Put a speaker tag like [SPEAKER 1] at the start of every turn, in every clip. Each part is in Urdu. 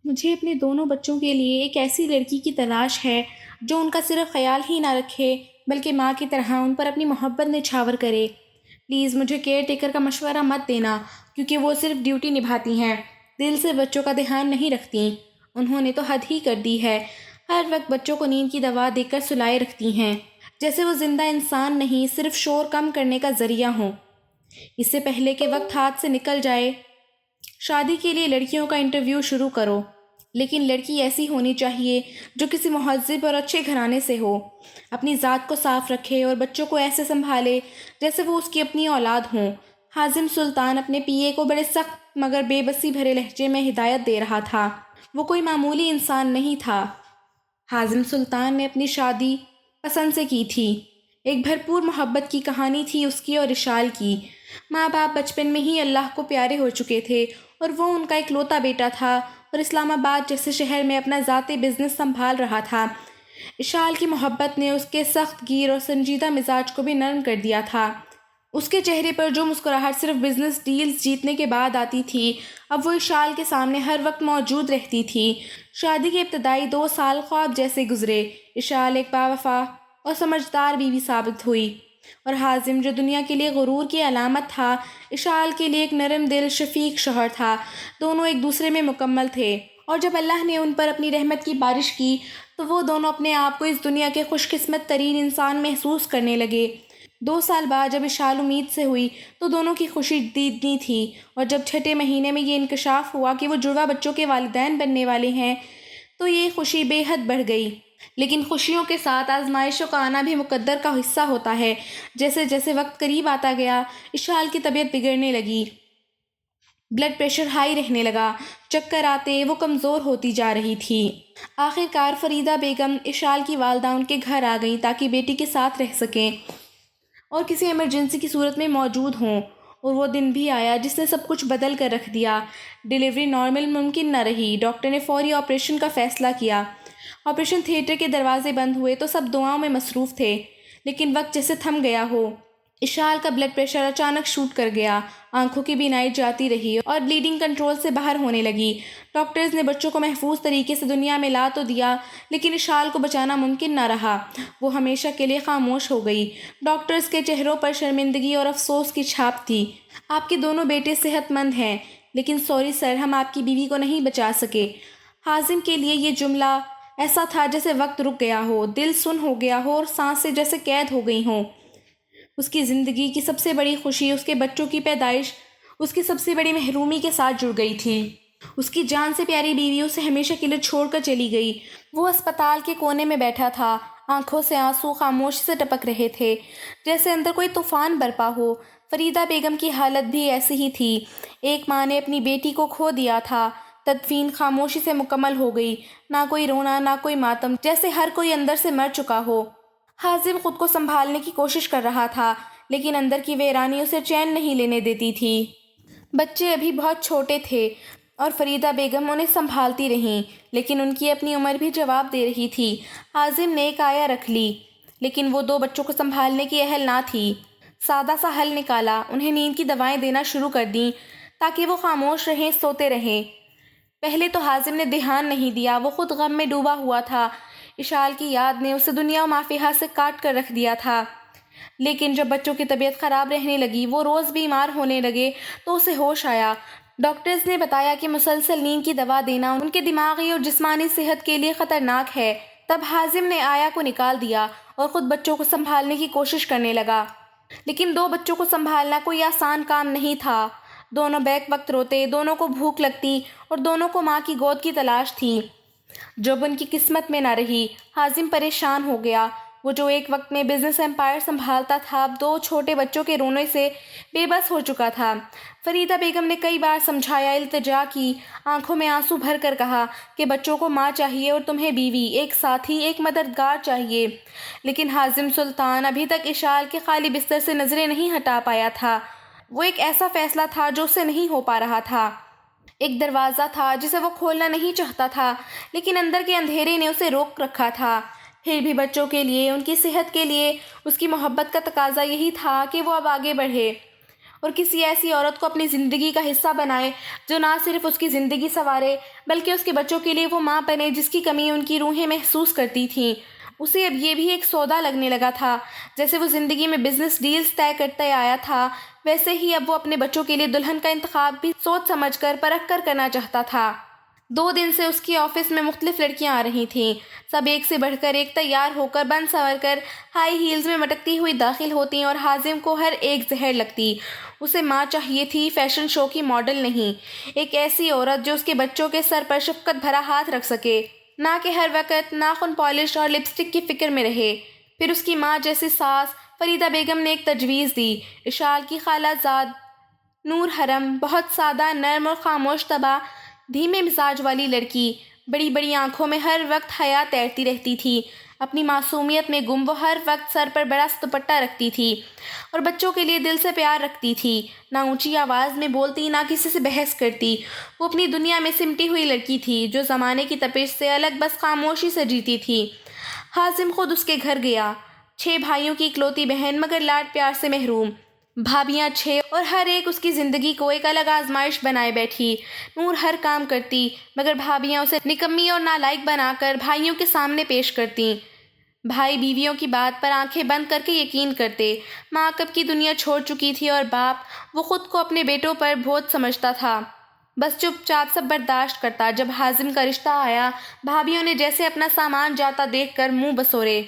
[SPEAKER 1] مجھے اپنے دونوں بچوں کے لیے ایک ایسی لڑکی کی تلاش ہے جو ان کا صرف خیال ہی نہ رکھے بلکہ ماں کی طرح ان پر اپنی محبت نچھاور کرے۔ پلیز مجھے کیئر ٹیکر کا مشورہ مت دینا کیونکہ وہ صرف ڈیوٹی نبھاتی ہیں، دل سے بچوں کا دھیان نہیں رکھتی۔ انہوں نے تو حد ہی کر دی ہے، ہر وقت بچوں کو نیند کی دوا دے کر سلائے رکھتی ہیں، جیسے وہ زندہ انسان نہیں صرف شور کم کرنے کا ذریعہ ہوں۔ اس سے پہلے کہ وقت ہاتھ سے نکل جائے، شادی کے لیے لڑکیوں کا انٹرویو شروع کرو، لیکن لڑکی ایسی ہونی چاہیے جو کسی مہذب اور اچھے گھرانے سے ہو، اپنی ذات کو صاف رکھے اور بچوں کو ایسے سنبھالے جیسے وہ اس کی اپنی اولاد ہوں۔ حازم سلطان اپنے پی اے کو بڑے سخت مگر بے بسی بھرے لہجے میں ہدایت دے رہا تھا۔ وہ کوئی معمولی انسان نہیں تھا۔ حازم سلطان نے اپنی شادی پسند سے کی تھی، ایک بھرپور محبت کی کہانی تھی اس کی اور اشال کی۔ ماں باپ بچپن میں ہی اللہ کو پیارے ہو چکے تھے اور وہ ان کا اکلوتا بیٹا تھا اور اسلام آباد جیسے شہر میں اپنا ذاتی بزنس سنبھال رہا تھا۔ اشال کی محبت نے اس کے سخت گیر اور سنجیدہ مزاج کو بھی نرم کر دیا تھا۔ اس کے چہرے پر جو مسکراہٹ صرف بزنس ڈیلز جیتنے کے بعد آتی تھی، اب وہ اشال کے سامنے ہر وقت موجود رہتی تھی۔ شادی کے ابتدائی 2 سال خواب جیسے گزرے۔ اشال ایک باوفا اور سمجھدار بیوی ثابت ہوئی اور حازم جو دنیا کے لیے غرور کی علامت تھا، اشال کے لیے ایک نرم دل شفیق شوہر تھا۔ دونوں ایک دوسرے میں مکمل تھے اور جب اللہ نے ان پر اپنی رحمت کی بارش کی تو وہ دونوں اپنے آپ کو اس دنیا کے خوش قسمت ترین انسان محسوس کرنے لگے۔ 2 سال بعد جب اشال امید سے ہوئی تو دونوں کی خوشی دیدنی تھی، اور جب چھٹے مہینے میں یہ انکشاف ہوا کہ وہ جڑواں بچوں کے والدین بننے والے ہیں تو یہ خوشی بے حد بڑھ گئی۔ لیکن خوشیوں کے ساتھ آزمائشوں کا آنا بھی مقدر کا حصہ ہوتا ہے۔ جیسے جیسے وقت قریب آتا گیا، اشال کی طبیعت بگڑنے لگی، بلڈ پریشر ہائی رہنے لگا، چکر آتے، وہ کمزور ہوتی جا رہی تھی۔ آخر کار فریدہ بیگم اشال کی والدہ ان کے گھر آ گئیں تاکہ بیٹی کے ساتھ رہ سکیں اور کسی ایمرجنسی کی صورت میں موجود ہوں، اور وہ دن بھی آیا جس نے سب کچھ بدل کر رکھ دیا۔ ڈیلیوری نارمل ممکن نہ رہی، ڈاکٹر نے فوری آپریشن کا فیصلہ کیا۔ آپریشن تھیٹر کے دروازے بند ہوئے تو سب دعاؤں میں مصروف تھے، لیکن وقت جیسے تھم گیا ہو۔ اشال کا بلڈ پریشر اچانک شوٹ کر گیا، آنکھوں کی بینائی جاتی رہی اور بلیڈنگ کنٹرول سے باہر ہونے لگی۔ ڈاکٹرز نے بچوں کو محفوظ طریقے سے دنیا میں لا تو دیا، لیکن اشال کو بچانا ممکن نہ رہا۔ وہ ہمیشہ کے لیے خاموش ہو گئی۔ ڈاکٹرز کے چہروں پر شرمندگی اور افسوس کی چھاپ تھی۔ آپ کے دونوں بیٹے صحت مند ہیں، لیکن سوری سر، ہم آپ کی بیوی کو نہیں بچا سکے۔ حازم کے لیے یہ جملہ ایسا تھا جیسے وقت رک گیا ہو، دل سن ہو گیا ہو اور سانسیں جیسے قید ہو گئی ہوں۔ اس کی زندگی کی سب سے بڑی خوشی، اس کے بچوں کی پیدائش، اس کی سب سے بڑی محرومی کے ساتھ جڑ گئی تھی۔ اس کی جان سے پیاری بیوی اسے ہمیشہ کے لیے چھوڑ کر چلی گئی۔ وہ اسپتال کے کونے میں بیٹھا تھا، آنکھوں سے آنسو خاموشی سے ٹپک رہے تھے، جیسے اندر کوئی طوفان برپا ہو۔ فریدہ بیگم کی حالت بھی ایسی ہی تھی۔ ایک ماں نے اپنی بیٹی کو کھو دیا تھا۔ تدفین خاموشی سے مکمل ہو گئی، نہ کوئی رونا، نہ کوئی ماتم، جیسے ہر کوئی اندر سے مر چکا ہو۔ حازم خود کو سنبھالنے کی کوشش کر رہا تھا، لیکن اندر کی ویرانی اسے چین نہیں لینے دیتی تھی۔ بچے ابھی بہت چھوٹے تھے اور فریدہ بیگم انہیں سنبھالتی رہیں، لیکن ان کی اپنی عمر بھی جواب دے رہی تھی۔ حازم نے ایک آیا رکھ لی، لیکن وہ 2 بچوں کو سنبھالنے کی اہل نہ تھی۔ سادہ سا حل نکالا، انہیں نیند کی دوائیں دینا شروع کر دیں تاکہ وہ خاموش رہیں، سوتے رہیں۔ پہلے تو حازم نے دھیان نہیں دیا، وہ خود غم میں ڈوبا ہوا تھا۔ اشال کی یاد نے اسے دنیا و مافیہا سے کاٹ کر رکھ دیا تھا۔ لیکن جب بچوں کی طبیعت خراب رہنے لگی، وہ روز بیمار ہونے لگے، تو اسے ہوش آیا۔ ڈاکٹرز نے بتایا کہ مسلسل نیند کی دوا دینا ان کے دماغی اور جسمانی صحت کے لیے خطرناک ہے۔ تب حازم نے آیا کو نکال دیا اور خود بچوں کو سنبھالنے کی کوشش کرنے لگا۔ لیکن 2 بچوں کو سنبھالنا کوئی آسان کام نہیں تھا۔ دونوں بیک وقت روتے، دونوں کو بھوک لگتی اور دونوں کو ماں کی گود کی تلاش تھی، جو اب ان کی قسمت میں نہ رہی۔ حازم پریشان ہو گیا۔ وہ جو ایک وقت میں بزنس امپائر سنبھالتا تھا، اب 2 چھوٹے بچوں کے رونے سے بے بس ہو چکا تھا۔ فریدہ بیگم نے کئی بار سمجھایا، التجا کی، آنکھوں میں آنسو بھر کر کہا کہ بچوں کو ماں چاہیے اور تمہیں بیوی، ایک ساتھی، ایک مددگار چاہیے، لیکن حازم سلطان ابھی تک اشال کے خالی بستر سے نظریں نہیں ہٹا پایا تھا۔ وہ ایک ایسا فیصلہ تھا جو اس سے نہیں ہو پا رہا تھا، ایک دروازہ تھا جسے وہ کھولنا نہیں چاہتا تھا، لیکن اندر کے اندھیرے نے اسے روک رکھا تھا۔ پھر بھی بچوں کے لیے، ان کی صحت کے لیے، اس کی محبت کا تقاضا یہی تھا کہ وہ اب آگے بڑھے اور کسی ایسی عورت کو اپنی زندگی کا حصہ بنائے جو نہ صرف اس کی زندگی سنوارے بلکہ اس کے بچوں کے لیے وہ ماں بنے جس کی کمی ان کی روحیں محسوس کرتی تھیں۔ اسے اب یہ بھی ایک سودا لگنے لگا تھا۔ جیسے وہ زندگی میں بزنس ڈیلز طے کرتے آیا تھا، ویسے ہی اب وہ اپنے بچوں کے لیے دلہن کا انتخاب بھی سوچ سمجھ کر پرکھ کر کرنا چاہتا تھا۔ 2 دن سے اس کی آفس میں مختلف لڑکیاں آ رہی تھیں، سب ایک سے بڑھ کر ایک تیار ہو کر بن سنور کر ہائی ہیلز میں مٹکتی ہوئی داخل ہوتی اور حازم کو ہر ایک زہر لگتی۔ اسے ماں چاہیے تھی، فیشن شو کی ماڈل نہیں، ایک ایسی عورت جو اس کے بچوں کے سر پر شفقت بھرا ہاتھ رکھ سکے، نہ کہ ہر وقت ناخن پالش اور لپسٹک کی فکر میں رہے۔ پھر اس کی ماں جیسی ساس فریدہ بیگم نے ایک تجویز دی۔ اشال کی خالہ زاد نور حرم بہت سادہ، نرم اور خاموش طبع، دھیمے مزاج والی لڑکی، بڑی بڑی آنکھوں میں ہر وقت حیا تیرتی رہتی تھی۔ اپنی معصومیت میں گم وہ ہر وقت سر پر بڑا سا دوپٹہ رکھتی تھی اور بچوں کے لیے دل سے پیار رکھتی تھی۔ نہ اونچی آواز میں بولتی، نہ کسی سے بحث کرتی۔ وہ اپنی دنیا میں سمٹی ہوئی لڑکی تھی جو زمانے کی تپش سے الگ بس خاموشی سے جیتی تھی۔ حازم خود اس کے گھر گیا، 6 بھائیوں کی اکلوتی بہن مگر لاڈ پیار سے محروم، بھابیاں 6 اور ہر ایک اس کی زندگی کو ایک الگ آزمائش بنائے بیٹھی۔ نور ہر کام کرتی مگر بھابیاں اسے نکمی اور نالائق بنا کر بھائیوں کے سامنے پیش کرتیں۔ بھائی بیویوں کی بات پر آنکھیں بند کر کے یقین کرتے۔ ماں کب کی دنیا چھوڑ چکی تھی اور باپ، وہ خود کو اپنے بیٹوں پر بوجھ سمجھتا تھا، بس چپ چاپ سب برداشت کرتا۔ جب حازم کا رشتہ آیا، بھابیوں نے جیسے اپنا سامان جاتا دیکھ کر منہ بسورے۔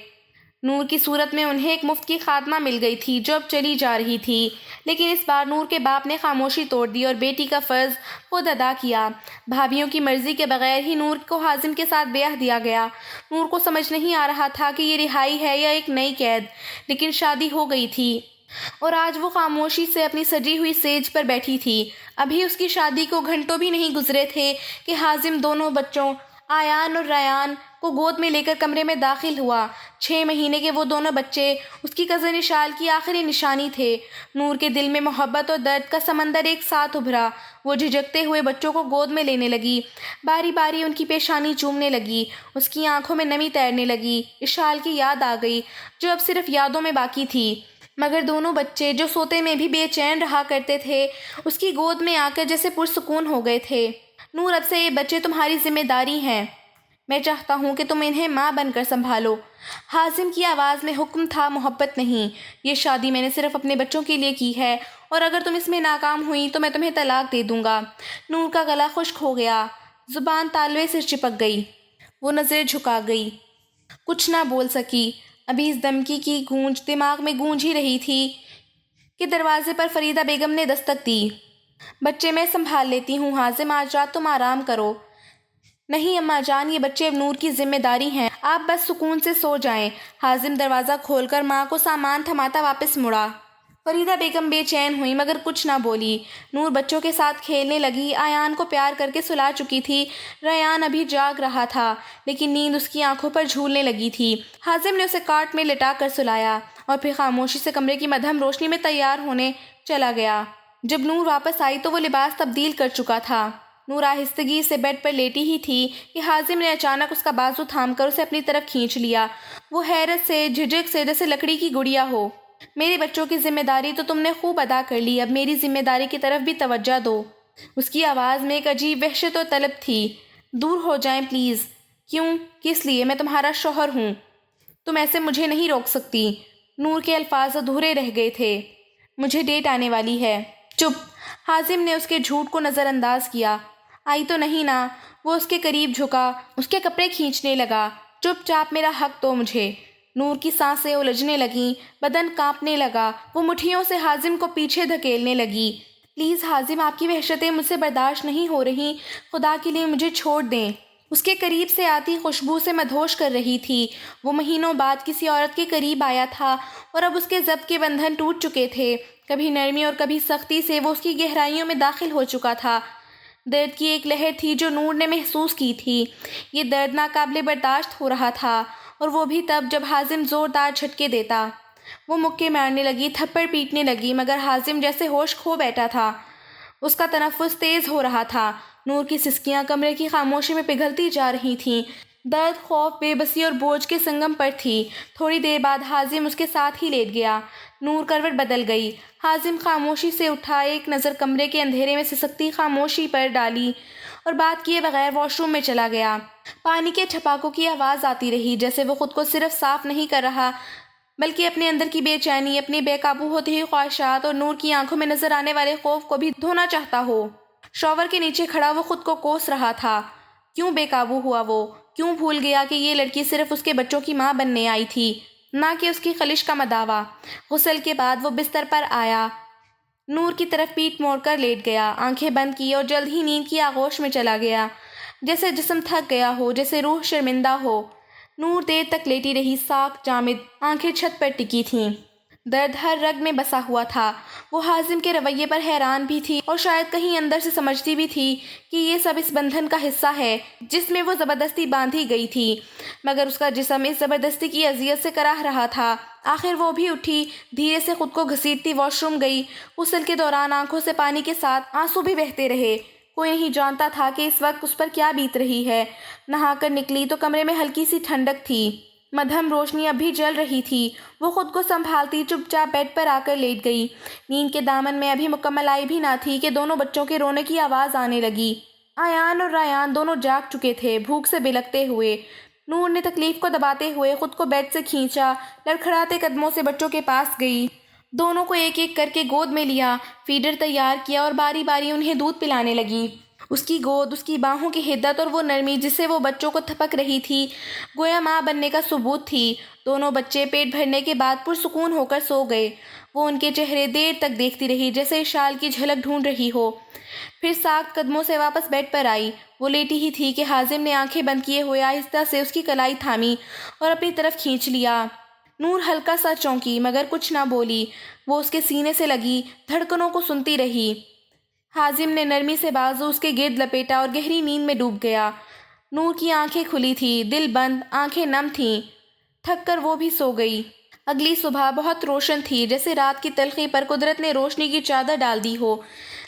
[SPEAKER 1] نور کی صورت میں انہیں ایک مفت کی خاتمہ مل گئی تھی جو اب چلی جا رہی تھی، لیکن اس بار نور کے باپ نے خاموشی توڑ دی اور بیٹی کا فرض خود ادا کیا۔ بھابیوں کی مرضی کے بغیر ہی نور کو حازم کے ساتھ بیاہ دیا گیا۔ نور کو سمجھ نہیں آ رہا تھا کہ یہ رہائی ہے یا ایک نئی قید، لیکن شادی ہو گئی تھی اور آج وہ خاموشی سے اپنی سجی ہوئی سیج پر بیٹھی تھی۔ ابھی اس کی شادی کو گھنٹوں بھی نہیں گزرے تھے کہ حازم دونوں بچوں آیان اور ریان کو گود میں لے کر کمرے میں داخل ہوا۔ 6 مہینے کے وہ دونوں بچے اس کی کزن اشال کی آخری نشانی تھے۔ نور کے دل میں محبت اور درد کا سمندر ایک ساتھ ابھرا۔ وہ جھجکتے ہوئے بچوں کو گود میں لینے لگی، باری باری ان کی پیشانی چومنے لگی، اس کی آنکھوں میں نمی تیرنے لگی۔ اشال کی یاد آ گئی جو اب صرف یادوں میں باقی تھی، مگر دونوں بچے جو سوتے میں بھی بے چین رہا کرتے تھے اس کی گود میں آ کر جیسے پرسکون ہو گئے تھے۔ نور، اب سے یہ بچے تمہاری ذمہ داری ہیں، میں چاہتا ہوں کہ تم انہیں ماں بن کر سنبھالو۔ حازم کی آواز میں حکم تھا، محبت نہیں۔ یہ شادی میں نے صرف اپنے بچوں کے لیے کی ہے اور اگر تم اس میں ناکام ہوئی تو میں تمہیں طلاق دے دوں گا۔ نور کا گلا خشک ہو گیا، زبان تالوے سے چپک گئی، وہ نظر جھکا گئی، کچھ نہ بول سکی۔ ابھی اس دھمکی کی گونج دماغ میں گونج ہی رہی تھی کہ دروازے پر فریدہ بیگم نے دستک دی۔ بچے میں سنبھال لیتی ہوں حازم، آج رات تم آرام کرو۔ نہیں اماں جان، یہ بچے اب نور کی ذمہ داری ہیں، آپ بس سکون سے سو جائیں۔ حازم دروازہ کھول کر ماں کو سامان تھماتا واپس مڑا۔ فریدہ بیگم بے چین ہوئی مگر کچھ نہ بولی۔ نور بچوں کے ساتھ کھیلنے لگی، آیان کو پیار کر کے سلا چکی تھی، ریان ابھی جاگ رہا تھا لیکن نیند اس کی آنکھوں پر جھولنے لگی تھی۔ حازم نے اسے کاٹ میں لٹا کر سلایا اور پھر خاموشی سے کمرے کی مدھم روشنی میں تیار ہونے چلا گیا۔ جب نور واپس آئی تو وہ لباس تبدیل کر چکا تھا۔ نور آہستگی سے بیڈ پر لیٹی ہی تھی کہ حازم نے اچانک اس کا بازو تھام کر اسے اپنی طرف کھینچ لیا، وہ حیرت سے، جھجک سے، جیسے لکڑی کی گڑیا ہو۔ میرے بچوں کی ذمہ داری تو تم نے خوب ادا کر لی، اب میری ذمہ داری کی طرف بھی توجہ دو۔ اس کی آواز میں ایک عجیب وحشت اور طلب تھی۔ دور ہو جائیں پلیز۔ کیوں؟ کس لیے؟ میں تمہارا شوہر ہوں، تم ایسے مجھے نہیں روک سکتی۔ نور کے الفاظ ادھورے رہ گئے تھے۔ مجھے ڈیٹ آنے والی ہے۔ چپ! حازم نے اس کے جھوٹ کو نظر انداز کیا۔ آئی تو نہیں نا؟ وہ اس کے قریب جھکا، اس کے کپڑے کھینچنے لگا۔ چپ چاپ میرا حق دو مجھے۔ نور کی سانسیں الجھنے لگیں، بدن کانپنے لگا، وہ مٹھیوں سے حازم کو پیچھے دھکیلنے لگی۔ پلیز حازم، آپ کی وحشتیں مجھ سے برداشت نہیں ہو رہی، خدا کے لیے مجھے چھوڑ دیں۔ اس کے قریب سے آتی خوشبو سے مدہوش کر رہی تھی۔ وہ مہینوں بعد کسی عورت کے قریب آیا تھا اور اب اس کے ضبط کے بندھن ٹوٹ چکے تھے، کبھی نرمی اور کبھی سختی سے وہ اس کی گہرائیوں میں داخل ہو چکا تھا۔ درد کی ایک لہر تھی جو نور نے محسوس کی تھی۔ یہ درد ناقابل برداشت ہو رہا تھا اور وہ بھی تب جب حازم زوردار جھٹکے دیتا۔ وہ مکے مارنے لگی، تھپڑ پیٹنے لگی مگر حازم جیسے ہوش کھو بیٹھا تھا، اس کا تنفس تیز ہو رہا تھا۔ نور کی سسکیاں کمرے کی خاموشی میں پگھلتی جا رہی تھیں، درد، خوف، بے بسی اور بوجھ کے سنگم پر تھی۔ تھوڑی دیر بعد حازم اس کے ساتھ ہی لیٹ گیا۔ نور کروٹ بدل گئی۔ حازم خاموشی سے اٹھا، ایک نظر کمرے کے اندھیرے میں سسکتی خاموشی پر ڈالی اور بات کیے بغیر واش روم میں چلا گیا۔ پانی کے چھپاکوں کی آواز آتی رہی، جیسے وہ خود کو صرف صاف نہیں کر رہا بلکہ اپنے اندر کی بے چینی، اپنی بے قابو ہوتی ہوئی خواہشات اور نور کی آنکھوں میں نظر آنے والے خوف کو بھی دھونا چاہتا ہو۔ شاور کے نیچے کھڑا وہ خود کو کوس رہا تھا۔ کیوں بے قابو ہوا وہ؟ کیوں بھول گیا کہ یہ لڑکی صرف اس کے بچوں کی ماں بننے آئی تھی، نہ کہ اس کی خلش کا مداوا؟ غسل کے بعد وہ بستر پر آیا، نور کی طرف پیٹھ موڑ کر لیٹ گیا، آنکھیں بند کی اور جلد ہی نیند کی آغوش میں چلا گیا۔ جیسے جسم تھک گیا ہو، جیسے روح شرمندہ ہو۔ نور دیر تک لیٹی رہی، ساکھ جامد آنکھیں چھت پر ٹکی تھیں۔ درد ہر رگ میں بسا ہوا تھا۔ وہ حازم کے رویے پر حیران بھی تھی اور شاید کہیں اندر سے سمجھتی بھی تھی کہ یہ سب اس بندھن کا حصہ ہے جس میں وہ زبردستی باندھی گئی تھی، مگر اس کا جسم اس زبردستی کی اذیت سے کراہ رہا تھا۔ آخر وہ بھی اٹھی، دھیرے سے خود کو گھسیٹتی واش روم گئی۔ غسل کے دوران آنکھوں سے پانی کے ساتھ آنسو بھی بہتے رہے۔ کوئی نہیں جانتا تھا کہ اس وقت اس پر کیا بیت رہی ہے۔ نہا کر نکلی تو کمرے میں ہلکی سی ٹھنڈک تھی، مدھم روشنی اب بھی جل رہی تھی۔ وہ خود کو سنبھالتی چپ چاپ بیڈ پر آ کر لیٹ گئی۔ نیند کے دامن میں ابھی مکمل آئی بھی نہ تھی کہ دونوں بچوں کے رونے کی آواز آنے لگی۔ ایان اور ریان دونوں جاگ چکے تھے، بھوک سے بلکتے ہوئے۔ نور نے تکلیف کو دباتے ہوئے خود کو بیڈ سے کھینچا، لڑکھڑاتے قدموں سے بچوں کے پاس گئی، دونوں کو ایک ایک کر کے گود میں لیا، فیڈر تیار کیا اور باری باری انہیں دودھ پلانے لگی۔ اس کی گود، اس کی باہوں کی حدت اور وہ نرمی جس سے وہ بچوں کو تھپک رہی تھی، گویا ماں بننے کا ثبوت تھی۔ دونوں بچے پیٹ بھرنے کے بعد پرسکون ہو کر سو گئے۔ وہ ان کے چہرے دیر تک دیکھتی رہی، جیسے شال کی جھلک ڈھونڈ رہی ہو، پھر ساکت قدموں سے واپس بیڈ پر آئی۔ وہ لیٹی ہی تھی کہ حازم نے آنکھیں بند کیے ہوئے آہستہ سے اس کی کلائی تھامی اور اپنی طرف کھینچ لیا۔ نور ہلکا سا چونکی مگر کچھ نہ بولی۔ وہ اس کے سینے سے لگی، دھڑکنوں کو سنتی رہی۔ حازم نے نرمی سے بازو اس کے گرد لپیٹا اور گہری نیند میں ڈوب گیا۔ نور کی آنکھیں کھلی تھیں، دل بند، آنکھیں نم تھیں۔ تھک کر وہ بھی سو گئی۔ اگلی صبح بہت روشن تھی، جیسے رات کی تلخی پر قدرت نے روشنی کی چادر ڈال دی ہو۔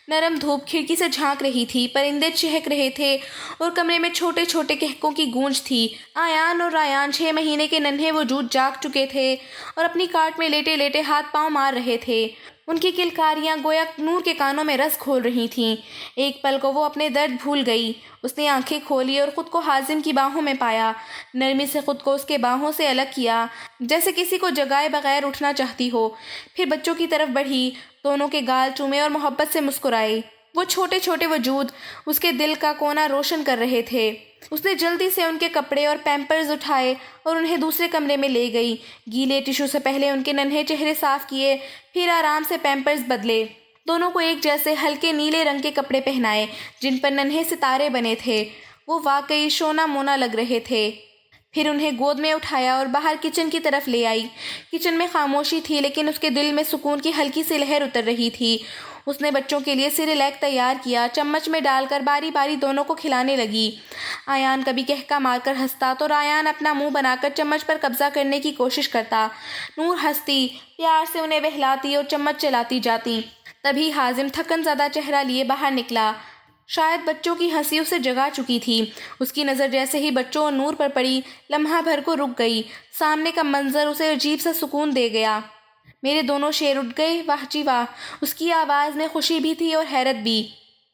[SPEAKER 1] نرم دھوپ کھڑکی سے جھانک رہی تھی، پرندے چہک رہے تھے اور کمرے میں چھوٹے چھوٹے کہکوں کی گونج تھی۔ ایان اور ریان 6 مہینے کے ننھے وجود جاگ چکے تھے اور اپنی کاٹ میں لیٹے لیٹے ہاتھ پاؤں مار رہے تھے۔ ان کی کلکاریاں گویا نور کے کانوں میں رس گھول رہی تھیں۔ ایک پل کو وہ اپنے درد بھول گئی۔ اس نے آنکھیں کھولی اور خود کو حازم کی باہوں میں پایا، نرمی سے خود کو اس کے باہوں سے الگ کیا، جیسے کسی کو جگائے بغیر اٹھنا چاہتی ہو۔ پھر بچوں کی طرف بڑھی، دونوں کے گال چومے اور محبت سے مسکرائی۔ وہ چھوٹے چھوٹے وجود اس کے دل کا کونا روشن کر رہے تھے۔ اس نے جلدی سے ان کے کپڑے اور پیمپرز اٹھائے اور انہیں دوسرے کمرے میں لے گئی۔ گیلے ٹشو سے پہلے ان کے ننھے چہرے صاف کیے، پھر آرام سے پیمپرز بدلے۔ دونوں کو ایک جیسے ہلکے نیلے رنگ کے کپڑے پہنائے جن پر ننھے ستارے بنے تھے۔ وہ واقعی شونا مونا لگ رہے تھے۔ پھر انہیں گود میں اٹھایا اور باہر کچن کی طرف لے آئی۔ کچن میں خاموشی تھی، لیکن اس کے دل میں سکون کی ہلکی سی لہر اتر رہی تھی۔ اس نے بچوں کے لیے سیریلیک تیار کیا، چمچ میں ڈال کر باری باری دونوں کو کھلانے لگی۔ ایان کبھی کہکا مار کر ہنستا تو ریان اپنا منہ بنا کر چمچ پر قبضہ کرنے کی کوشش کرتا۔ نور ہنستی، پیار سے انہیں بہلاتی اور چمچ چلاتی جاتی۔ تبھی حازم تھکن زدہ چہرہ لیے باہر نکلا۔ شاید بچوں کی ہنسی اسے جگا چکی تھی۔ اس کی نظر جیسے ہی بچوں اور نور پر پڑی، لمحہ بھر کو رک گئی۔ سامنے کا منظر اسے عجیب سا سکون دے گیا۔ میرے دونوں شیر اٹھ گئے، واہ جی واہ! اس کی آواز میں خوشی بھی تھی اور حیرت بھی۔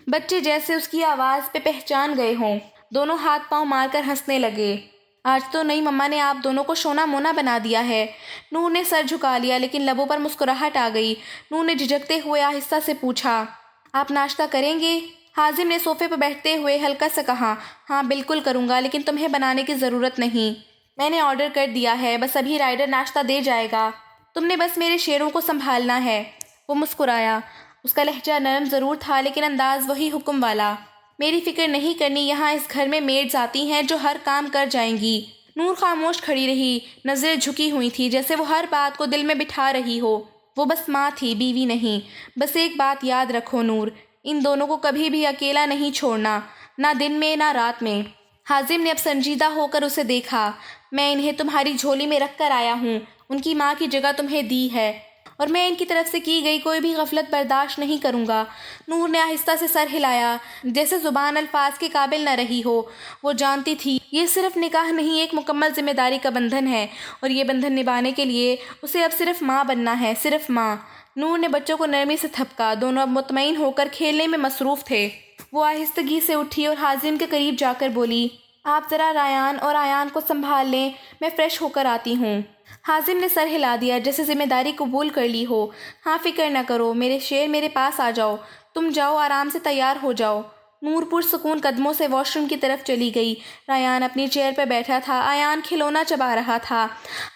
[SPEAKER 1] بچے جیسے اس کی آواز پہ پہچان گئے ہوں۔ دونوں ہاتھ پاؤں مار کر ہنسنے لگے۔ آج تو نئی مما نے آپ دونوں کو شونا مونا بنا دیا ہے۔ نور نے سر جھکا لیا، لیکن لبوں پر مسکراہٹ آ گئی۔ نور نے جھجکتے ہوئے آہستہ سے پوچھا، آپ ناشتہ کریں گے؟ حازم نے صوفے پر بیٹھتے ہوئے ہلکا سا کہا، ہاں بالکل کروں گا، لیکن تمہیں بنانے کی ضرورت نہیں۔ میں نے آرڈر کر دیا ہے، بس ابھی رائڈر ناشتہ دے جائے گا۔ تم نے بس میرے شیروں کو سنبھالنا ہے۔ وہ مسکرایا۔ اس کا لہجہ نرم ضرور تھا، لیکن انداز وہی حکم والا۔ میری فکر نہیں کرنی، یہاں اس گھر میں میڈز آتی ہیں جو ہر کام کر جائیں گی۔ نور خاموش کھڑی رہی، نظریں جھکی ہوئی تھی، جیسے وہ ہر بات کو دل میں بٹھا رہی ہو۔ وہ بس ماں تھی، بیوی نہیں۔ بس ایک بات یاد رکھو نور، ان دونوں کو کبھی بھی اکیلا نہیں چھوڑنا، نہ دن میں نہ رات میں۔ حازم نے اب سنجیدہ ہو کر اسے دیکھا۔ میں انہیں تمہاری جھولی میں رکھ کر آیا ہوں، ان کی ماں کی جگہ تمہیں دی ہے، اور میں ان کی طرف سے کی گئی کوئی بھی غفلت برداشت نہیں کروں گا۔ نور نے آہستہ سے سر ہلایا، جیسے زبان الفاظ کے قابل نہ رہی ہو۔ وہ جانتی تھی یہ صرف نکاح نہیں، ایک مکمل ذمہ داری کا بندھن ہے، اور یہ بندھن نبھانے کے لیے اسے اب صرف ماں بننا ہے، صرف ماں۔ نور نے بچوں کو نرمی سے تھپکا، دونوں اب مطمئن ہو کر کھیلنے میں مصروف تھے۔ وہ آہستگی سے اٹھی اور حازم کے قریب جا کر بولی، آپ ذرا ریان اور آیان کو سنبھال لیں، میں فریش ہو کر آتی ہوں۔ حازم نے سر ہلا دیا، جیسے ذمہ داری قبول کر لی ہو۔ ہاں، فکر نہ کرو میرے شیر، میرے پاس آ جاؤ، تم جاؤ آرام سے تیار ہو جاؤ۔ نور پرسکون قدموں سے واش روم کی طرف چلی گئی۔ ریان اپنی چیئر پر بیٹھا تھا، آیان کھلونا چبا رہا تھا۔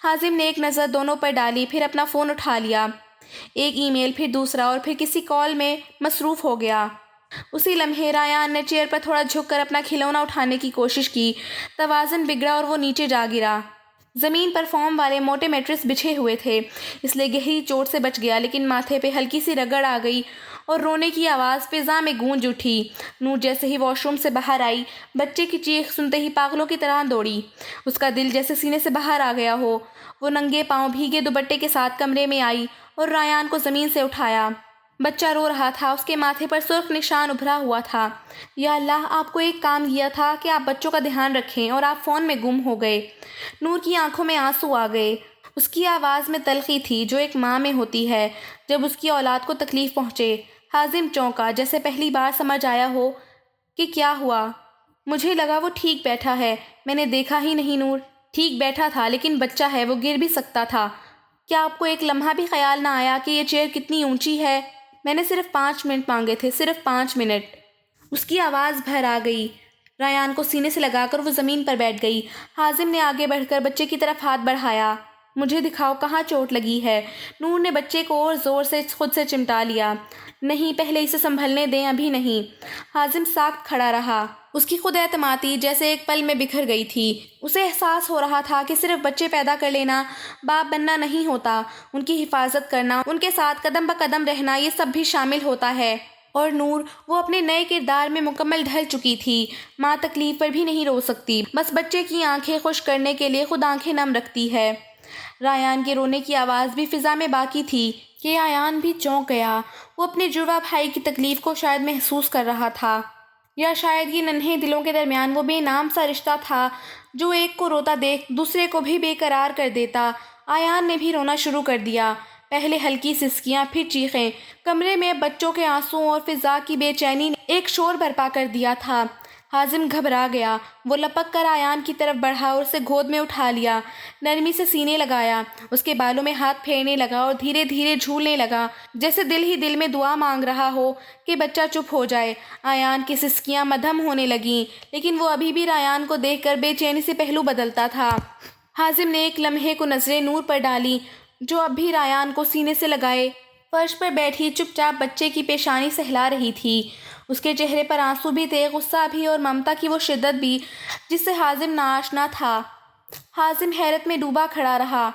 [SPEAKER 1] حازم نے ایک نظر دونوں پر ڈالی، پھر اپنا فون اٹھا لیا، ایک ای میل، پھر دوسرا، اور پھر کسی کال میں مصروف ہو گیا۔ اسی لمحے ریان نے چیئر پر تھوڑا جھک کر اپنا کھلونا اٹھانے کی کوشش کی، توازن بگڑا اور وہ نیچے جا گرا۔ زمین پر فوم والے موٹے میٹرس بچھے ہوئے تھے، اس لیے گہری چوٹ سے بچ گیا، لیکن ماتھے پہ ہلکی سی رگڑ آ گئی اور رونے کی آواز فضا میں گونج اٹھی۔ نور جیسے ہی واش روم سے باہر آئی، بچے کی چیخ سنتے ہی پاگلوں کی طرح دوڑی۔ اس کا دل جیسے سینے سے باہر آ گیا ہو۔ وہ ننگے پاؤں بھیگے دوپٹے کے ساتھ کمرے میں آئی اور ریان کو زمین سے اٹھایا۔ بچہ رو رہا تھا، اس کے ماتھے پر سرخ نشان ابھرا ہوا تھا۔ یا اللہ، آپ کو ایک کام دیا تھا کہ آپ بچوں کا دھیان رکھیں، اور آپ فون میں گم ہو گئے۔ نور کی آنکھوں میں آنسو آ گئے۔ اس کی آواز میں تلخی تھی جو ایک ماں میں ہوتی ہے جب اس کی اولاد کو تکلیف پہنچے۔ حازم چونکا، جیسے پہلی بار سمجھ آیا ہو کہ کیا ہوا۔ مجھے لگا وہ ٹھیک بیٹھا ہے، میں نے دیکھا ہی نہیں۔ نور ٹھیک بیٹھا تھا، لیکن بچہ ہے، وہ گر بھی سکتا تھا۔ کیا آپ کو ایک لمحہ بھی خیال نہ آیا کہ یہ چیئر کتنی اونچی ہے؟ میں نے صرف 5 منٹ مانگے تھے، صرف 5 منٹ۔ اس کی آواز بھر آ گئی۔ ریان کو سینے سے لگا کر وہ زمین پر بیٹھ گئی۔ حازم نے آگے بڑھ کر بچے کی طرف ہاتھ بڑھایا۔ مجھے دکھاؤ کہاں چوٹ لگی ہے۔ نور نے بچے کو اور زور سے خود سے چمٹا لیا۔ نہیں، پہلے اسے سنبھلنے دیں، ابھی نہیں۔ حازم ساکت کھڑا رہا، اس کی خود اعتمادی جیسے ایک پل میں بکھر گئی تھی۔ اسے احساس ہو رہا تھا کہ صرف بچے پیدا کر لینا باپ بننا نہیں ہوتا، ان کی حفاظت کرنا، ان کے ساتھ قدم بقدم رہنا، یہ سب بھی شامل ہوتا ہے۔ اور نور، وہ اپنے نئے کردار میں مکمل ڈھل چکی تھی۔ ماں تکلیف پر بھی نہیں رو سکتی، بس بچے کی آنکھیں خشک کرنے کے لیے خود آنکھیں نم رکھتی ہے۔ ریان کے رونے کی آواز بھی فضا میں باقی تھی کہ آیان بھی چونک گیا۔ وہ اپنے جڑواں بھائی کی تکلیف کو شاید محسوس کر رہا تھا، یا شاید یہ ننھے دلوں کے درمیان وہ بے نام سا رشتہ تھا جو ایک کو روتا دیکھ دوسرے کو بھی بے قرار کر دیتا۔ آیان نے بھی رونا شروع کر دیا، پہلے ہلکی سسکیاں، پھر چیخیں۔ کمرے میں بچوں کے آنسوؤں اور فضا کی بے چینی نے ایک شور برپا کر دیا تھا۔ حازم گھبرا گیا، وہ لپک کر آیان کی طرف بڑھا اور اسے گود میں اٹھا لیا، نرمی سے سینے لگایا، اس کے بالوں میں ہاتھ پھیرنے لگا اور دھیرے دھیرے جھولنے لگا، جیسے دل ہی دل میں دعا مانگ رہا ہو کہ بچہ چپ ہو جائے۔ آیان کی سسکیاں مدھم ہونے لگیں، لیکن وہ ابھی بھی ریان کو دیکھ کر بے چینی سے پہلو بدلتا تھا۔ حازم نے ایک لمحے کو نظریں نور پر ڈالی، جو اب بھی ریان کو سینے سے لگائے فرش پر بیٹھی چپ چاپ بچے کی پیشانی سہلا رہی تھی۔ اس کے چہرے پر آنسو بھی تھے، غصہ بھی، اور ممتا کی وہ شدت بھی جس سے حازم ناآشنا تھا۔ حازم حیرت میں ڈوبا کھڑا رہا۔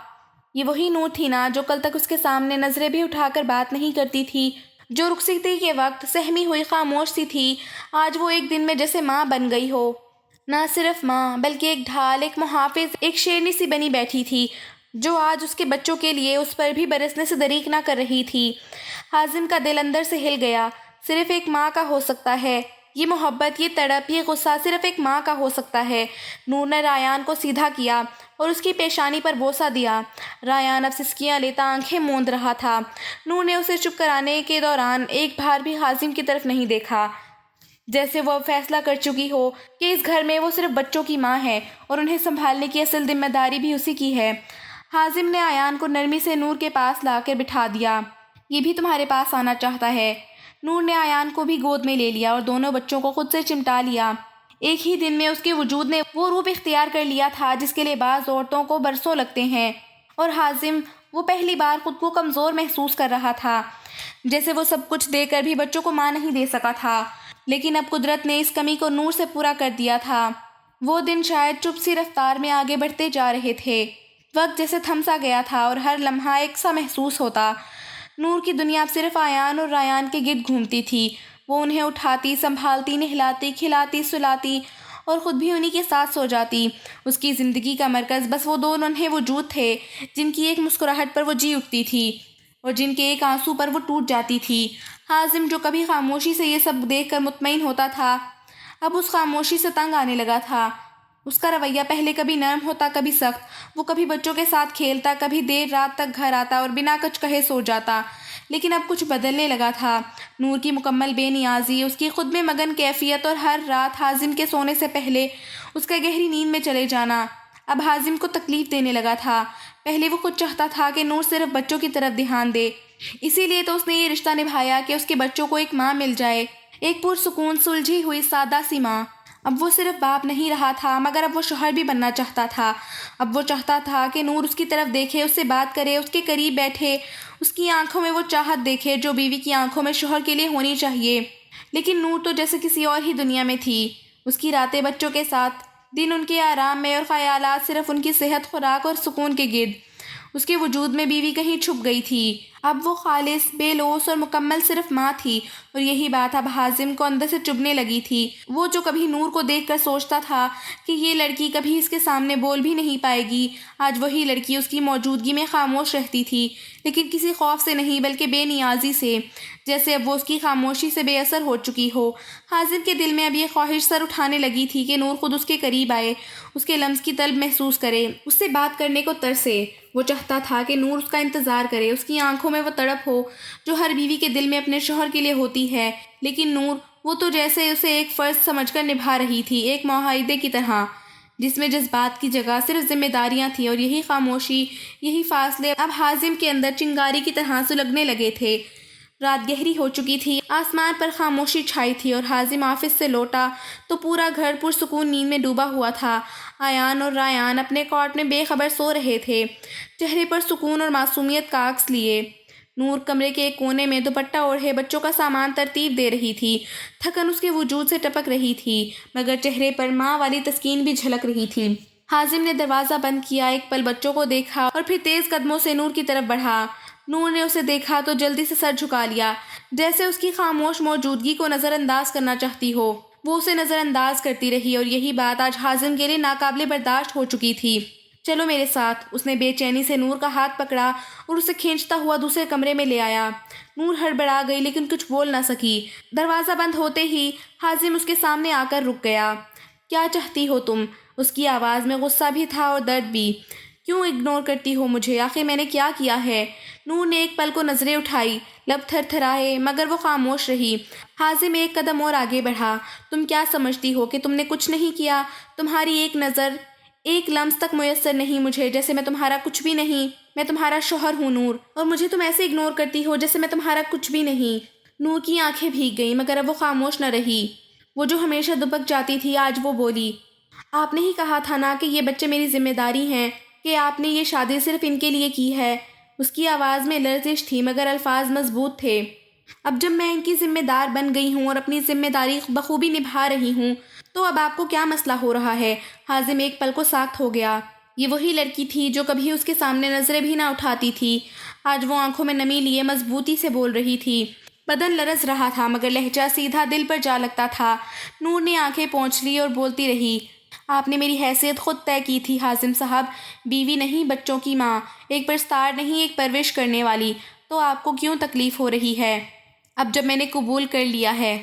[SPEAKER 1] یہ وہی نور تھی نا جو کل تک اس کے سامنے نظریں بھی اٹھا کر بات نہیں کرتی تھی، جو رخصتی کے وقت سہمی ہوئی خاموش سی تھی۔ آج وہ ایک دن میں جیسے ماں بن گئی ہو، نہ صرف ماں بلکہ ایک ڈھال، ایک محافظ، ایک شیرنی سی بنی بیٹھی تھی جو آج اس کے بچوں کے لیے اس پر بھی برسنے سے دریغ نہ کر رہی تھی۔ حازم کا دل اندر سے ہل گیا۔ صرف ایک ماں کا ہو سکتا ہے یہ محبت، یہ تڑپ، یہ غصہ، صرف ایک ماں کا ہو سکتا ہے۔ نور نے ریان کو سیدھا کیا اور اس کی پیشانی پر بوسہ دیا۔ ریان اب سسکیاں لیتا آنکھیں موند رہا تھا۔ نور نے اسے چپ کرانے کے دوران ایک بار بھی حازم کی طرف نہیں دیکھا، جیسے وہ اب فیصلہ کر چکی ہو کہ اس گھر میں وہ صرف بچوں کی ماں ہے اور انہیں سنبھالنے کی اصل ذمہ داری بھی اسی کی ہے۔ حازم نے آیان کو نرمی سے نور کے پاس لا کر بٹھا دیا۔ یہ بھی تمہارے پاس آنا چاہتا ہے۔ نور نے آیان کو بھی گود میں لے لیا اور دونوں بچوں کو خود سے چمٹا لیا۔ ایک ہی دن میں اس کے وجود نے وہ روپ اختیار کر لیا تھا جس کے لیے بعض عورتوں کو برسوں لگتے ہیں، اور حازم وہ پہلی بار خود کو کمزور محسوس کر رہا تھا، جیسے وہ سب کچھ دے کر بھی بچوں کو ماں نہیں دے سکا تھا۔ لیکن اب قدرت نے اس کمی کو نور سے پورا کر دیا تھا۔ وہ دن شاید چپ سی رفتار میں آگے بڑھتے جا رہے تھے، وقت جیسے تھم سا گیا تھا اور ہر لمحہ ایک سا محسوس ہوتا۔ نور کی دنیا اب صرف آیان اور ریان کے گرد گھومتی تھی۔ وہ انہیں اٹھاتی، سنبھالتی، نہلاتی، کھلاتی، سلاتی اور خود بھی انہی کے ساتھ سو جاتی۔ اس کی زندگی کا مرکز بس وہ دو ننھے وجود تھے جن کی ایک مسکراہٹ پر وہ جی اٹھتی تھی۔ اور جن کے ایک آنسو پر وہ ٹوٹ جاتی تھی۔ حازم جو کبھی خاموشی سے یہ سب دیکھ کر مطمئن ہوتا تھا، اب اس خاموشی سے تنگ آنے لگا تھا۔ اس کا رویہ پہلے کبھی نرم ہوتا، کبھی سخت۔ وہ کبھی بچوں کے ساتھ کھیلتا، کبھی دیر رات تک گھر آتا اور بنا کچھ کہے سو جاتا، لیکن اب کچھ بدلنے لگا تھا۔ نور کی مکمل بے نیازی، اس کی خود میں مگن کیفیت اور ہر رات حازم کے سونے سے پہلے اس کا گہری نیند میں چلے جانا اب حازم کو تکلیف دینے لگا تھا۔ پہلے وہ خود چاہتا تھا کہ نور صرف بچوں کی طرف دھیان دے، اسی لیے تو اس نے یہ رشتہ نبھایا کہ اس کے بچوں کو ایک ماں مل جائے، ایک پرسکون سلجھی ہوئی سادہ سی ماں۔ اب وہ صرف باپ نہیں رہا تھا، مگر اب وہ شوہر بھی بننا چاہتا تھا۔ اب وہ چاہتا تھا کہ نور اس کی طرف دیکھے، اس سے بات کرے، اس کے قریب بیٹھے، اس کی آنکھوں میں وہ چاہت دیکھے جو بیوی کی آنکھوں میں شوہر کے لیے ہونی چاہیے۔ لیکن نور تو جیسے کسی اور ہی دنیا میں تھی۔ اس کی راتیں بچوں کے ساتھ، دن ان کے آرام میں، اور خیالات صرف ان کی صحت، خوراک اور سکون کے گرد۔ اس کے وجود میں بیوی کہیں چھپ گئی تھی۔ اب وہ خالص، بے لوث اور مکمل صرف ماں تھی، اور یہی بات اب حازم کو اندر سے چبھنے لگی تھی۔ وہ جو کبھی نور کو دیکھ کر سوچتا تھا کہ یہ لڑکی کبھی اس کے سامنے بول بھی نہیں پائے گی، آج وہی لڑکی اس کی موجودگی میں خاموش رہتی تھی، لیکن کسی خوف سے نہیں بلکہ بے نیازی سے، جیسے اب وہ اس کی خاموشی سے بے اثر ہو چکی ہو۔ حازم کے دل میں اب یہ خواہش سر اٹھانے لگی تھی کہ نور خود اس کے قریب آئے، اس کے لمس کی طلب محسوس کرے، اس سے بات کرنے کو ترسے۔ وہ چاہتا تھا کہ نور اس کا انتظار کرے، اس کی آنکھوں میں وہ تڑپ ہو جو ہر بیوی کے دل میں اپنے شوہر کے لیے ہوتی ہے۔ لیکن نور، وہ تو جیسے اسے ایک فرض سمجھ کر نبھا رہی تھی، ایک معاہدے کی طرح، جس میں جذبات کی جگہ صرف ذمہ داریاں تھیں، اور یہی خاموشی، یہی فاصلے اب حازم کے اندر چنگاری کی طرح سلگنے لگے تھے۔ رات گہری ہو چکی تھی، آسمان پر خاموشی چھائی تھی، اور حازم آفس سے لوٹا تو پورا گھر پرسکون نیند میں ڈوبا ہوا تھا۔ آیان اور رایان اپنے کوٹ میں بے خبر سو رہے تھے، چہرے پر سکون اور معصومیت کا عکس لیے۔ نور کمرے کے ایک کونے میں دوپٹہ اوڑھے بچوں کا سامان ترتیب دے رہی تھی۔ تھکن اس کے وجود سے ٹپک رہی تھی، مگر چہرے پر ماں والی تسکین بھی جھلک رہی تھی۔ حازم نے دروازہ بند کیا، ایک پل بچوں کو دیکھا، اور پھر تیز قدموں سے نور کی طرف بڑھا۔ نور نے اسے دیکھا تو جلدی سے سر جھکا لیا، جیسے اس کی خاموش موجودگی کو نظر انداز کرنا چاہتی ہو۔ وہ اسے نظر انداز کرتی رہی، اور یہی بات آج حازم کے لیے ناقابل برداشت ہو چکی تھی۔ چلو میرے ساتھ، اس نے بے چینی سے نور کا ہاتھ پکڑا اور اسے کھینچتا ہوا دوسرے کمرے میں لے آیا۔ نور ہڑبڑا گئی لیکن کچھ بول نہ سکی۔ دروازہ بند ہوتے ہی حازم اس کے سامنے آ کر رک گیا۔ کیا چاہتی ہو تم؟ اس کی آواز میں غصہ بھی تھا اور درد بھی۔ کیوں اگنور کرتی ہو مجھے؟ آخر میں نے کیا کیا ہے؟ نور نے ایک پل کو نظریں اٹھائی، لب تھر تھرائے، مگر وہ خاموش رہی۔ حازم ایک قدم اور آگے بڑھا۔ تم کیا سمجھتی ہو کہ تم نے کچھ نہیں کیا؟ تمہاری ایک نظر، ایک لمس تک میسر نہیں مجھے، جیسے میں تمہارا کچھ بھی نہیں۔ میں تمہارا شوہر ہوں نور، اور مجھے تم ایسے اگنور کرتی ہو جیسے میں تمہارا کچھ بھی نہیں۔ نور کی آنکھیں بھیگ گئیں، مگر اب وہ خاموش نہ رہی۔ وہ جو ہمیشہ دبک جاتی تھی، آج وہ بولی، آپ نے ہی کہا تھا نا کہ یہ بچے میری ذمہ داری ہیں، کہ آپ نے یہ شادی صرف ان کے لیے کی ہے۔ اس کی آواز میں لرزش تھی، مگر الفاظ مضبوط تھے۔ اب جب میں ان کی ذمہ دار بن گئی ہوں اور اپنی ذمہ داری بخوبی نبھا رہی ہوں، تو اب آپ کو کیا مسئلہ ہو رہا ہے؟ حازم ایک پل کو ساکت ہو گیا۔ یہ وہی لڑکی تھی جو کبھی اس کے سامنے نظریں بھی نہ اٹھاتی تھی۔ آج وہ آنکھوں میں نمی لیے مضبوطی سے بول رہی تھی۔ بدن لرز رہا تھا، مگر لہجہ سیدھا دل پر جا لگتا تھا۔ نور نے آنکھیں پونچھ لی اور بولتی رہی، آپ نے میری حیثیت خود طے کی تھی حازم صاحب، بیوی نہیں، بچوں کی ماں، ایک پرستار نہیں، ایک پرورش کرنے والی۔ تو آپ کو کیوں تکلیف ہو رہی ہے اب جب میں نے قبول کر لیا ہے؟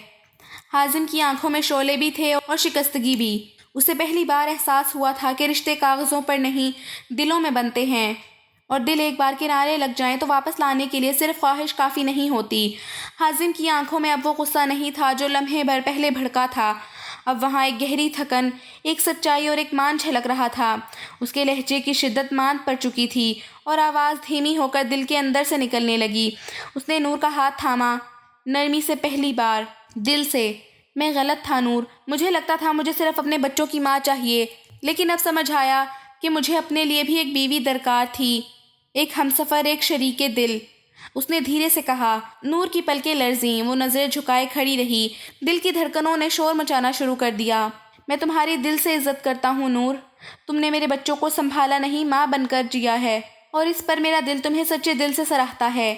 [SPEAKER 1] حازم کی آنکھوں میں شعلے بھی تھے اور شکستگی بھی۔ اسے پہلی بار احساس ہوا تھا کہ رشتے کاغذوں پر نہیں، دلوں میں بنتے ہیں، اور دل ایک بار کنارے لگ جائیں تو واپس لانے کے لیے صرف خواہش کافی نہیں ہوتی۔ حازم کی آنکھوں میں اب وہ غصہ نہیں تھا جو لمحے بھر پہلے بھڑکا تھا۔ اب وہاں ایک گہری تھکن، ایک سچائی اور ایک مان جھلک رہا تھا۔ اس کے لہجے کی شدت ماند پڑ چکی تھی، اور آواز دھیمی ہو کر دل کے اندر سے نکلنے لگی۔ اس نے نور کا ہاتھ تھاما، نرمی سے، پہلی بار دل سے۔ میں غلط تھا نور، مجھے لگتا تھا مجھے صرف اپنے بچوں کی ماں چاہیے، لیکن اب سمجھ آیا کہ مجھے اپنے لیے بھی ایک بیوی درکار تھی، ایک ہمسفر، ایک شریک دل۔ اس نے دھیرے سے کہا۔ نور کی پلکیں لرزیں، وہ نظریں جھکائے کھڑی رہی۔ دل کی دھڑکنوں نے شور مچانا شروع کر دیا۔ میں تمہاری دل سے عزت کرتا ہوں نور، تم نے میرے بچوں کو سنبھالا نہیں، ماں بن کر جیا ہے، اور اس پر میرا دل تمہیں سچے دل سے سراہتا ہے۔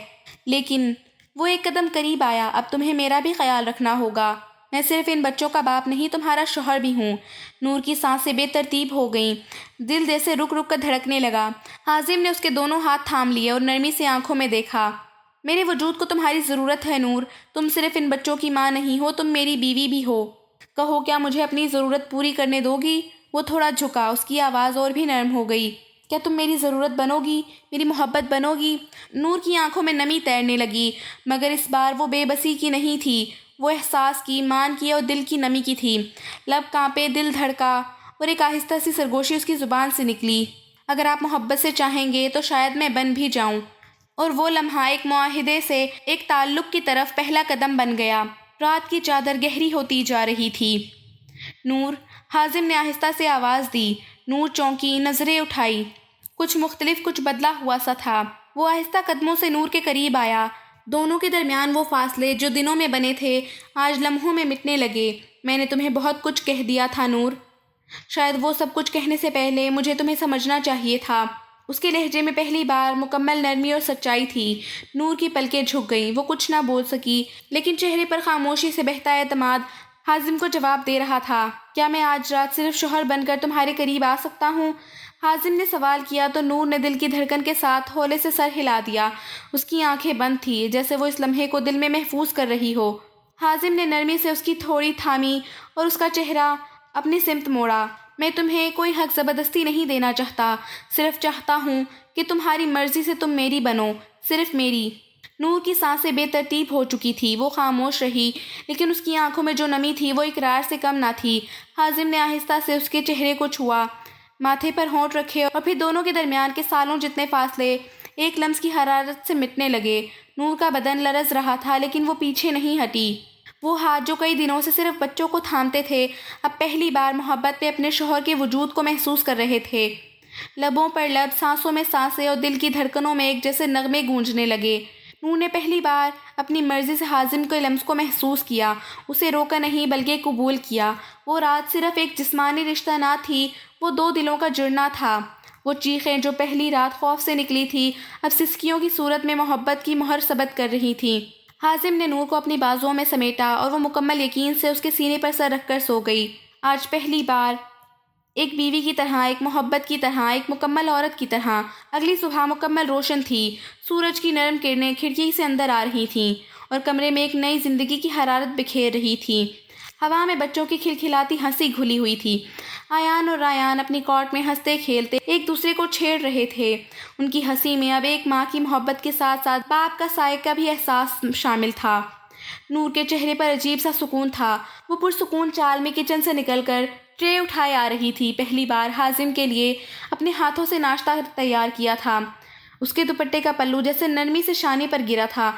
[SPEAKER 1] لیکن وہ ایک قدم قریب آیا، اب تمہیں میرا بھی خیال رکھنا ہوگا۔ میں صرف ان بچوں کا باپ نہیں، تمہارا شوہر بھی ہوں۔ نور کی سانسیں بے ترتیب ہو گئیں، دل جیسے رک رک کر دھڑکنے لگا۔ حازم نے اس کے دونوں ہاتھ تھام لیے اور نرمی سے آنکھوں میں دیکھا۔ میرے وجود کو تمہاری ضرورت ہے نور، تم صرف ان بچوں کی ماں نہیں ہو، تم میری بیوی بھی ہو۔ کہو کیا مجھے اپنی ضرورت پوری کرنے دو گی؟ وہ تھوڑا جھکا، اس کی آواز اور بھی نرم ہو گئی۔ کیا تم میری ضرورت بنو گی، میری محبت بنو گی؟ نور کی آنکھوں میں نمی تیرنے لگی، مگر اس بار وہ بے بسی کی نہیں تھی، وہ احساس کی، ایمان کی اور دل کی نمی کی تھی۔ لب کانپے، دل دھڑکا اور ایک آہستہ سی سرگوشی اس کی زبان سے نکلی۔ اگر آپ محبت سے چاہیں گے تو شاید میں بن بھی جاؤں۔ اور وہ لمحہ ایک معاہدے سے، ایک تعلق کی طرف پہلا قدم بن گیا۔ رات کی چادر گہری ہوتی جا رہی تھی۔ نور، حازم نے آہستہ سے آواز دی۔ نور چونکی، نظریں اٹھائی۔ کچھ مختلف، کچھ بدلا ہوا سا تھا۔ وہ آہستہ قدموں سے نور کے قریب آیا۔ دونوں کے درمیان وہ فاصلے جو دنوں میں بنے تھے آج لمحوں میں مٹنے لگے۔ میں نے تمہیں بہت کچھ کہہ دیا تھا نور۔ شاید وہ سب کچھ کہنے سے پہلے مجھے تمہیں سمجھنا چاہیے تھا۔ اس کے لہجے میں پہلی بار مکمل نرمی اور سچائی تھی۔ نور کی پلکیں جھک گئیں، وہ کچھ نہ بول سکی، لیکن چہرے پر خاموشی سے بہتا اعتماد حازم کو جواب دے رہا تھا۔ کیا میں آج رات صرف شوہر بن کر تمہارے قریب آ سکتا ہوں؟ حازم نے سوال کیا تو نور نے دل کی دھڑکن کے ساتھ ہولے سے سر ہلا دیا۔ اس کی آنکھیں بند تھیں، جیسے وہ اس لمحے کو دل میں محفوظ کر رہی ہو۔ حازم نے نرمی سے اس کی تھوڑی تھامی اور اس کا چہرہ اپنی سمت موڑا۔ میں تمہیں کوئی حق زبردستی نہیں دینا چاہتا، صرف چاہتا ہوں کہ تمہاری مرضی سے تم میری بنو، صرف میری۔ نور کی سانسیں بے ترتیب ہو چکی تھی، وہ خاموش رہی، لیکن اس کی آنکھوں میں جو نمی تھی وہ اقرار سے کم نہ تھی۔ حازم نے آہستہ سے اس کے چہرے کو چھوا، ماتھے پر ہونٹ رکھے اور پھر دونوں کے درمیان کے سالوں جتنے فاصلے ایک لمس کی حرارت سے مٹنے لگے۔ نور کا بدن لرز رہا تھا، لیکن وہ پیچھے نہیں ہٹی۔ وہ ہاتھ جو کئی دنوں سے صرف بچوں کو تھامتے تھے، اب پہلی بار محبت میں اپنے شوہر کے وجود کو محسوس کر رہے تھے۔ لبوں پر لب، سانسوں میں سانسیں اور دل کی دھڑکنوں میں ایک جیسے نغمے گونجنے لگے۔ نور نے پہلی بار اپنی مرضی سے حازم کے لمس کو محسوس کیا، اسے روکا نہیں بلکہ قبول کیا۔ وہ رات صرف ایک جسمانی رشتہ نہ تھی، وہ دو دلوں کا جڑنا تھا۔ وہ چیخیں جو پہلی رات خوف سے نکلی تھی، اب سسکیوں کی صورت میں محبت کی مہر ثبت کر رہی تھیں۔ حازم نے نور کو اپنی بازوؤں میں سمیٹا اور وہ مکمل یقین سے اس کے سینے پر سر رکھ کر سو گئی۔ آج پہلی بار ایک بیوی کی طرح، ایک محبت کی طرح، ایک مکمل عورت کی طرح۔ اگلی صبح مکمل روشن تھی، سورج کی نرم کرنیں کھڑکی سے اندر آ رہی تھیں اور کمرے میں ایک نئی زندگی کی حرارت بکھیر رہی تھی۔ ہوا میں بچوں کی کھلکھلاتی ہنسی گھلی ہوئی تھی۔ آیان اور رایان اپنی کاٹ میں ہنستے کھیلتے ایک دوسرے کو چھیڑ رہے تھے۔ ان کی ہنسی میں اب ایک ماں کی محبت کے ساتھ ساتھ باپ کا سائے کا بھی احساس شامل تھا۔ نور کے چہرے پر عجیب سا سکون تھا۔ وہ پرسکون چال میں کچن سے نکل کر ٹرے اٹھائے آ رہی تھی۔ پہلی بار حازم کے لیے اپنے ہاتھوں سے ناشتہ تیار کیا تھا۔ اس کے دوپٹے کا پلو جیسے نرمی سے شانے پر گرا تھا۔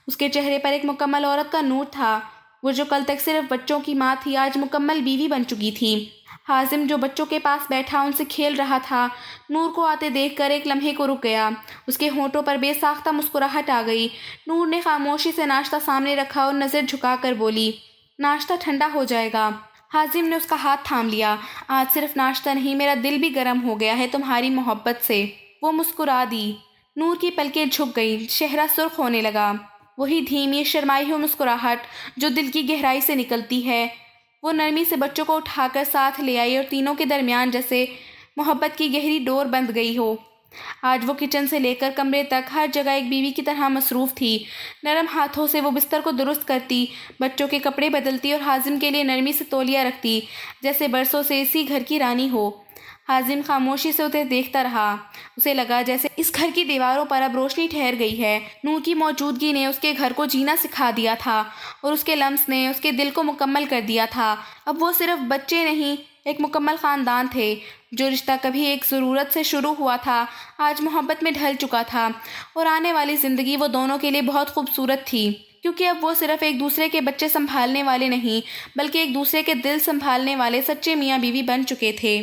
[SPEAKER 1] اس کے چہرے پر ایک مکمل عورت کا نور تھا۔ وہ جو کل تک صرف بچوں کی ماں تھی، آج مکمل بیوی بن چکی تھی۔ حازم جو بچوں کے پاس بیٹھا ان سے کھیل رہا تھا، نور کو آتے دیکھ کر ایک لمحے کو رک گیا۔ اس کے ہونٹوں پر بے ساختہ مسکراہٹ آ گئی۔ نور نے خاموشی سے ناشتہ سامنے رکھا اور نظر جھکا کر بولی، ناشتہ ٹھنڈا ہو جائے گا۔ حازم نے اس کا ہاتھ تھام لیا۔ آج صرف ناشتہ نہیں، میرا دل بھی گرم ہو گیا ہے تمہاری محبت سے۔ وہ مسکرا دی۔ نور کی پلکیں جھک گئیں، چہرہ سرخ ہونے لگا۔ وہی دھیمی شرمائی ہوئی مسکراہٹ جو دل کی گہرائی سے نکلتی ہے۔ وہ نرمی سے بچوں کو اٹھا کر ساتھ لے آئی اور تینوں کے درمیان جیسے محبت کی گہری ڈور بندھ گئی ہو۔ آج وہ کچن سے لے کر کمرے تک ہر جگہ ایک بیوی کی طرح مصروف تھی۔ نرم ہاتھوں سے وہ بستر کو درست کرتی، بچوں کے کپڑے بدلتی اور حازم کے لیے نرمی سے تولیہ رکھتی، جیسے برسوں سے اسی گھر کی رانی ہو۔ حازم خاموشی سے اسے دیکھتا رہا۔ اسے لگا جیسے اس گھر کی دیواروں پر اب روشنی ٹھہر گئی ہے۔ نور کی موجودگی نے اس کے گھر کو جینا سکھا دیا تھا اور اس کے لمس نے اس کے دل کو مکمل کر دیا تھا۔ اب وہ صرف بچے نہیں، ایک مکمل خاندان تھے۔ جو رشتہ کبھی ایک ضرورت سے شروع ہوا تھا، آج محبت میں ڈھل چکا تھا، اور آنے والی زندگی وہ دونوں کے لیے بہت خوبصورت تھی، کیونکہ اب وہ صرف ایک دوسرے کے بچے سنبھالنے والے نہیں، بلکہ ایک دوسرے کے دل سنبھالنے والے سچے میاں بیوی بن چکے تھے۔